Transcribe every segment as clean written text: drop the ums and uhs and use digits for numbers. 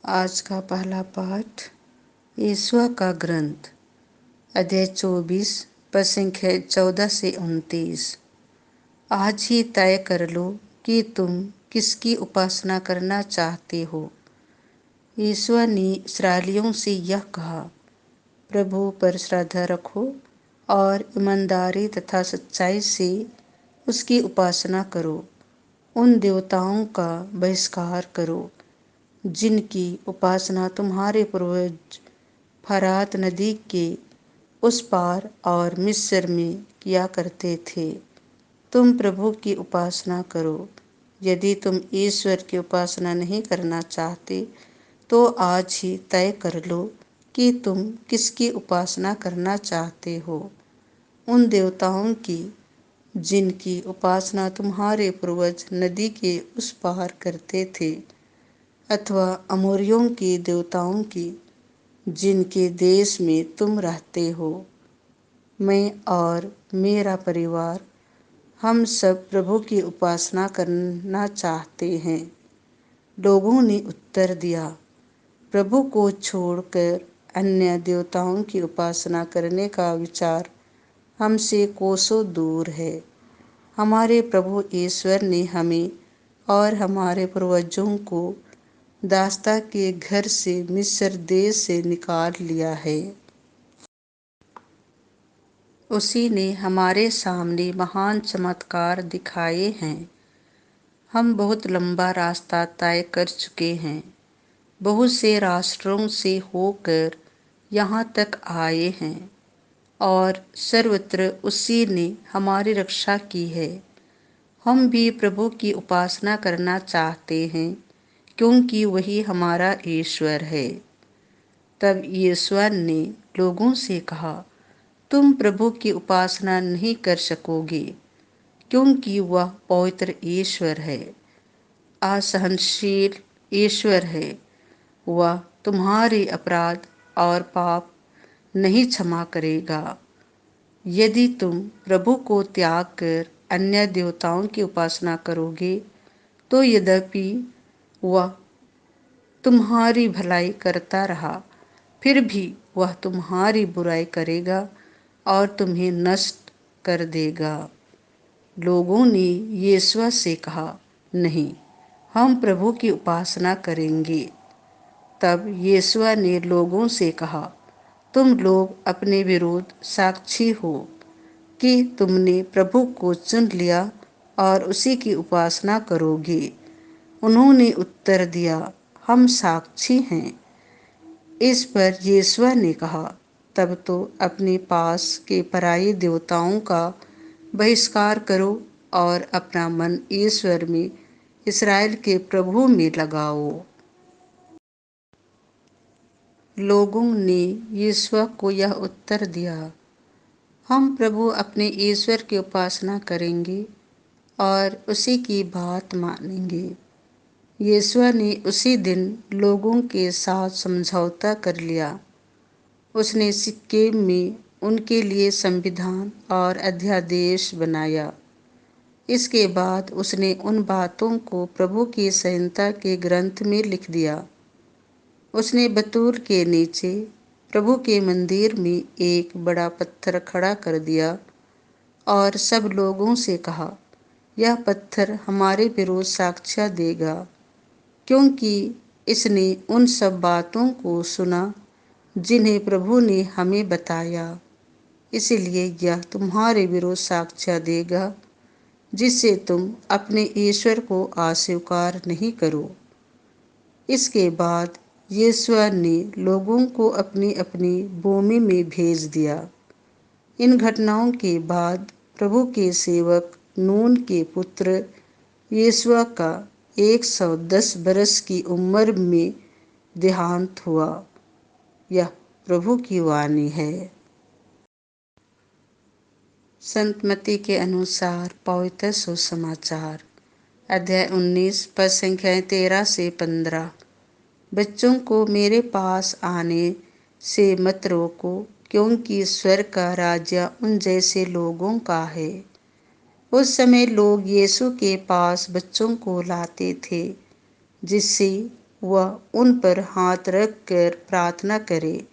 आज का पहला पाठ यहोशू का ग्रंथ अध्याय 24 पद संख्या 14 से 29। आज ही तय कर लो कि तुम किसकी उपासना करना चाहते हो। यहोशू ने इस्राएलियों से यह कहा, प्रभु पर श्रद्धा रखो और ईमानदारी तथा सच्चाई से उसकी उपासना करो। उन देवताओं का बहिष्कार करो जिनकी उपासना तुम्हारे पूर्वज फरात नदी के उस पार और मिस्र में किया करते थे। तुम प्रभु की उपासना करो। यदि तुम ईश्वर की उपासना नहीं करना चाहते तो आज ही तय कर लो कि तुम किसकी उपासना करना चाहते हो। उन देवताओं की जिनकी उपासना तुम्हारे पूर्वज नदी के उस पार करते थे, अथवा अमोरियों के देवताओं की जिनके देश में तुम रहते हो। मैं और मेरा परिवार हम सब प्रभु की उपासना करना चाहते हैं। लोगों ने उत्तर दिया, प्रभु को छोड़कर अन्य देवताओं की उपासना करने का विचार हमसे कोसों दूर है। हमारे प्रभु ईश्वर ने हमें और हमारे पूर्वजों को दासता के घर से मिस्र देश से निकाल लिया है। उसी ने हमारे सामने महान चमत्कार दिखाए हैं। हम बहुत लंबा रास्ता तय कर चुके हैं। बहुत से राष्ट्रों से होकर यहाँ तक आए हैं और सर्वत्र उसी ने हमारी रक्षा की है। हम भी प्रभु की उपासना करना चाहते हैं क्योंकि वही हमारा ईश्वर है। तब यहोशू ने लोगों से कहा, तुम प्रभु की उपासना नहीं कर सकोगे क्योंकि वह पवित्र ईश्वर है, असहनशील ईश्वर है। वह तुम्हारे अपराध और पाप नहीं क्षमा करेगा। यदि तुम प्रभु को त्याग कर अन्य देवताओं की उपासना करोगे तो यद्यपि वह तुम्हारी भलाई करता रहा, फिर भी वह तुम्हारी बुराई करेगा और तुम्हें नष्ट कर देगा। लोगों ने यहोशू से कहा, नहीं, हम प्रभु की उपासना करेंगे। तब यहोशू ने लोगों से कहा, तुम लोग अपने विरुद्ध साक्षी हो कि तुमने प्रभु को चुन लिया और उसी की उपासना करोगे। उन्होंने उत्तर दिया, हम साक्षी हैं। इस पर यहोशू ने कहा, तब तो अपने पास के पराये देवताओं का बहिष्कार करो और अपना मन ईश्वर में, इस्राएल के प्रभु में लगाओ। लोगों ने यहोशू को यह उत्तर दिया, हम प्रभु अपने ईश्वर की उपासना करेंगे और उसी की बात मानेंगे। यहोशू ने उसी दिन लोगों के साथ समझौता कर लिया। उसने सिक्केम में उनके लिए संविधान और अध्यादेश बनाया। इसके बाद उसने उन बातों को प्रभु की संहिता के ग्रंथ में लिख दिया। उसने बतूल के नीचे प्रभु के मंदिर में एक बड़ा पत्थर खड़ा कर दिया और सब लोगों से कहा, यह पत्थर हमारे विरुद्ध साक्ष्य देगा, क्योंकि इसने उन सब बातों को सुना जिन्हें प्रभु ने हमें बताया। इसलिए यह तुम्हारे विरुद्ध साक्ष्य देगा, जिससे तुम अपने ईश्वर को अस्वीकार नहीं करो। इसके बाद यहोशू ने लोगों को अपनी अपनी भूमि में भेज दिया। इन घटनाओं के बाद प्रभु के सेवक नून के पुत्र यहोशू का 110 बरस की उम्र में देहांत हुआ। यह प्रभु की वाणी है। संत मत्ती के अनुसार पवित्र सुसमाचार अध्याय 19 पद संख्या 13 से 15। बच्चों को मेरे पास आने से मत रोको, क्योंकि स्वर्ग का राज्य उन जैसे लोगों का है। उस समय लोग यीशु के पास बच्चों को लाते थे जिससे वह उन पर हाथ रख कर प्रार्थना करे।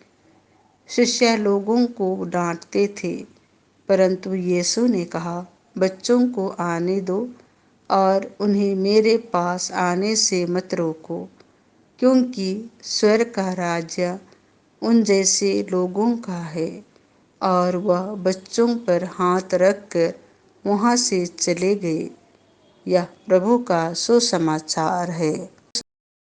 शिष्य लोगों को डांटते थे, परंतु यीशु ने कहा, बच्चों को आने दो और उन्हें मेरे पास आने से मत रोको, क्योंकि स्वर्ग का राज्य उन जैसे लोगों का है। और वह बच्चों पर हाथ रखकर वहाँ से चले गए। यह प्रभु का सुसमाचार है।